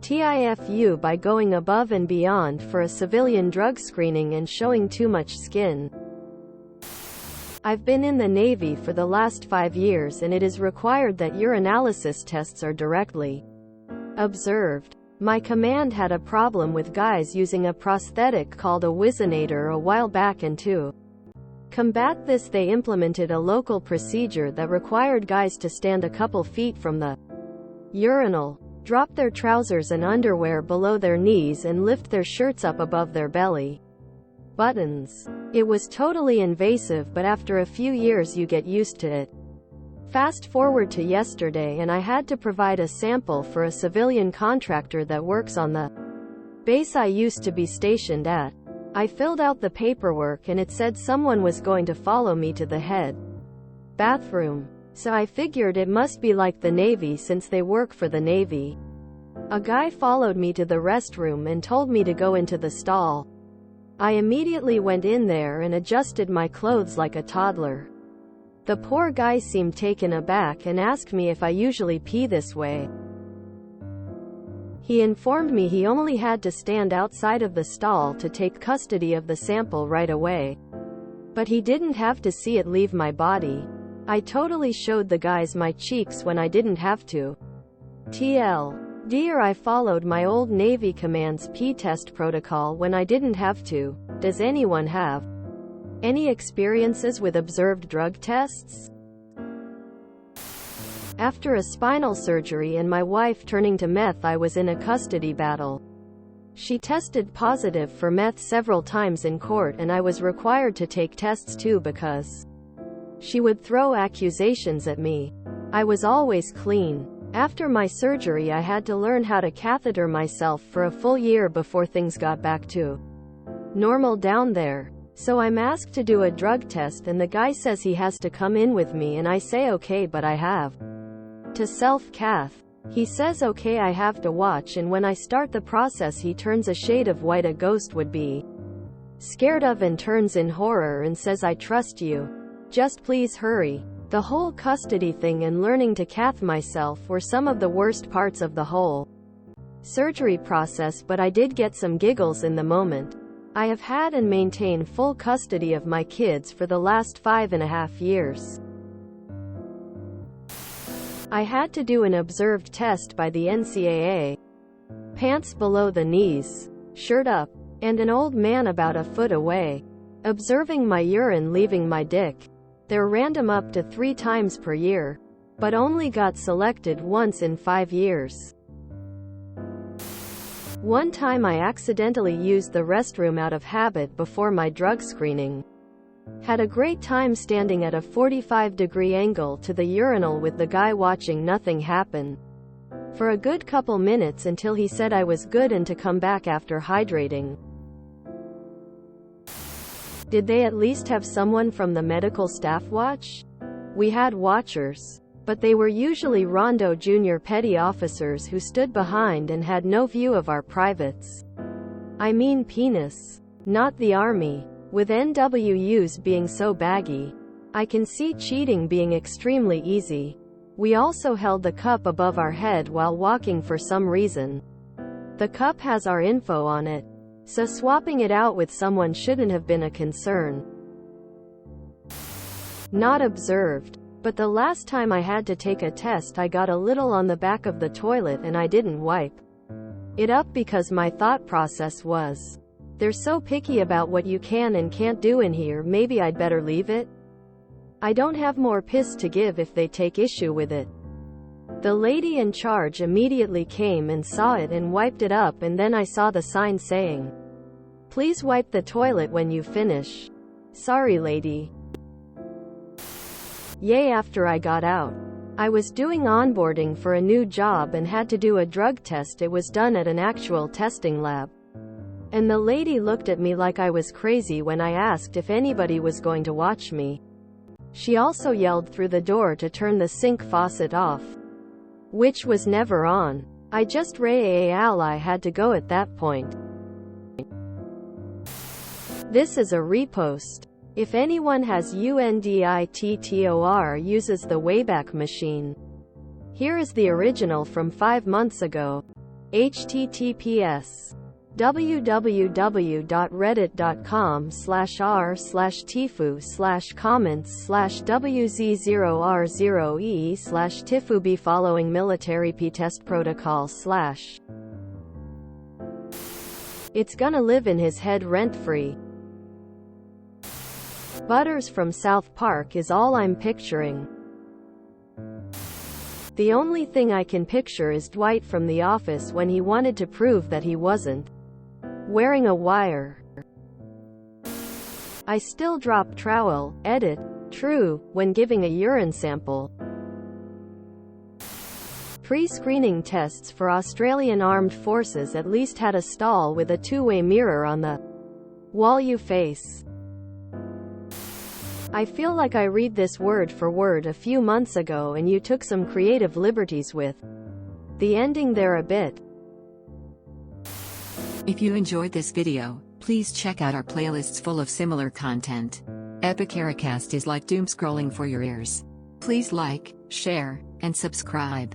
TIFU by going above and beyond for a civilian drug screening and showing too much skin. I've been in the Navy for the last 5 years and it is required that urinalysis tests are directly observed. My command had a problem with guys using a prosthetic called a Wizinator a while back, and to combat this they implemented a local procedure that required guys to stand a couple feet from the urinal, drop their trousers and underwear below their knees and lift their shirts up above their belly buttons. It was totally invasive, but after a few years you get used to it. Fast forward to yesterday and I had to provide a sample for a civilian contractor that works on the base I used to be stationed at. I filled out the paperwork and it said someone was going to follow me to the head bathroom. So I figured it must be like the Navy since they work for the Navy. A guy followed me to the restroom and told me to go into the stall. I immediately went in there and adjusted my clothes like a toddler. The poor guy seemed taken aback and asked me if I usually pee this way. He informed me he only had to stand outside of the stall to take custody of the sample right away. But he didn't have to see it leave my body. I totally showed the guys my cheeks when I didn't have to. TL. Dear, I followed my old Navy command's pee test protocol when I didn't have to. Does anyone have any experiences with observed drug tests? After a spinal surgery and my wife turning to meth, I was in a custody battle. She tested positive for meth several times in court and I was required to take tests too because she would throw accusations at me. I was always clean. After my surgery I had to learn how to catheter myself for a full year before things got back to normal down there. So I'm asked to do a drug test and the guy says he has to come in with me and I say okay, but I have to self-cath. He says okay, I have to watch, and when I start the process he turns a shade of white a ghost would be scared of and turns in horror and says, I trust you. Just please hurry. The whole custody thing and learning to cath myself were some of the worst parts of the whole surgery process, but I did get some giggles in the moment. I have had and maintain full custody of my kids for the last 5.5 years. I had to do an observed test by the NCAA. Pants below the knees, shirt up, and an old man about a foot away, observing my urine leaving my dick. They're random up to 3 times per year, but only got selected once in 5 years. One time I accidentally used the restroom out of habit before my drug screening. Had a great time standing at a 45-degree angle to the urinal with the guy watching nothing happen for a good couple minutes until he said I was good and to come back after hydrating. Did they at least have someone from the medical staff watch? We had watchers, but they were usually Rondo Junior petty officers who stood behind and had no view of our privates. I mean penis. Not the army. With NWUs being so baggy, I can see cheating being extremely easy. We also held the cup above our head while walking for some reason. The cup has our info on it, so swapping it out with someone shouldn't have been a concern. Not observed. But the last time I had to take a test I got a little on the back of the toilet and I didn't wipe it up because my thought process was, they're so picky about what you can and can't do in here, maybe I'd better leave it. I don't have more piss to give if they take issue with it. The lady in charge immediately came and saw it and wiped it up, and then I saw the sign saying, please wipe the toilet when you finish. Sorry lady. Yay. After I got out, I was doing onboarding for a new job and had to do a drug test. It was done at an actual testing lab. And the lady looked at me like I was crazy when I asked if anybody was going to watch me. She also yelled through the door to turn the sink faucet off, which was never on. I just I had to go at that point. This is a repost. If anyone has UNDITTOR uses the Wayback Machine. Here is the original from 5 months ago. https www.reddit.com/r/tfu/comments/wz0r0e/TIFU following military p-test protocol/ It's gonna live in his head rent-free. Butters from South Park is all I'm picturing. The only thing I can picture is Dwight from The Office when he wanted to prove that he wasn't wearing a wire. I still drop trowel, edit, true, when giving a urine sample. Pre-screening tests for Australian Armed Forces at least had a stall with a two-way mirror on the wall you face. I feel like I read this word for word a few months ago and you took some creative liberties with the ending there a bit. If you enjoyed this video, please check out our playlists full of similar content. Epic Ericast is like doom scrolling for your ears. Please like, share, and subscribe.